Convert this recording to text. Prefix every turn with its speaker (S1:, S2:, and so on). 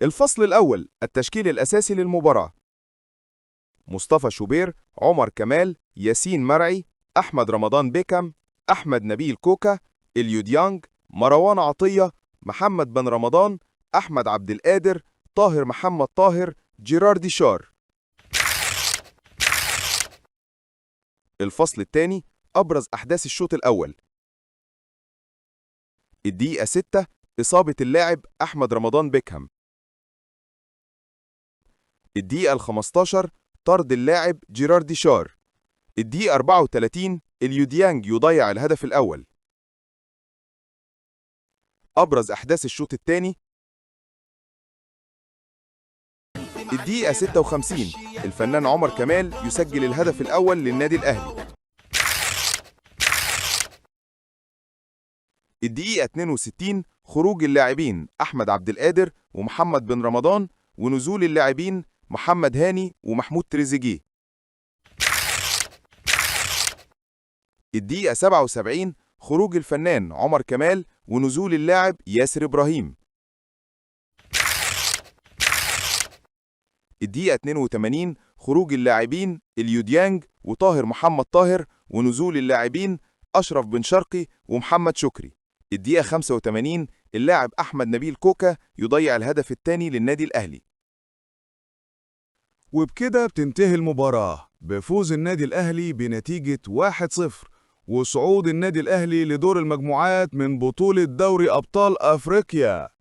S1: الفصل الأول: التشكيل الأساسي للمباراة. مصطفى شوبير، عمر كمال، ياسين مرعي، أحمد رمضان بيكم، أحمد نبيل كوكا، إليو ديانج، مروان عطية، محمد بن رمضان، أحمد عبد القادر، طاهر محمد طاهر، جيراردي شار. الفصل الثاني: أبرز أحداث الشوط الأول. الدقيقة 6: إصابة اللاعب أحمد رمضان بيكهام. الدقيقة 15: طرد اللاعب جيراردي شار. الدقيقة 34: اليوديانج يضيع الهدف الأول. أبرز أحداث الشوط الثاني. الدقيقة 56: الفنان عمر كمال يسجل الهدف الأول للنادي الأهلي. الدقيقة 62: خروج اللاعبين أحمد عبد القادر ومحمد بن رمضان، ونزول اللاعبين محمد هاني ومحمود تريزيجيه. الدقيقة 77: خروج الفنان عمر كمال ونزول اللاعب ياسر إبراهيم. الدقيقة 82: خروج اللاعبين اليوديانج وطاهر محمد طاهر، ونزول اللاعبين أشرف بن شرقي ومحمد شكري. الدقيقة 85: اللاعب أحمد نبيل كوكا يضيع الهدف الثاني للنادي الأهلي.
S2: وبكده بتنتهي المباراة بفوز النادي الأهلي بنتيجة 1-0، وصعود النادي الأهلي لدور المجموعات من بطولة دوري أبطال أفريقيا.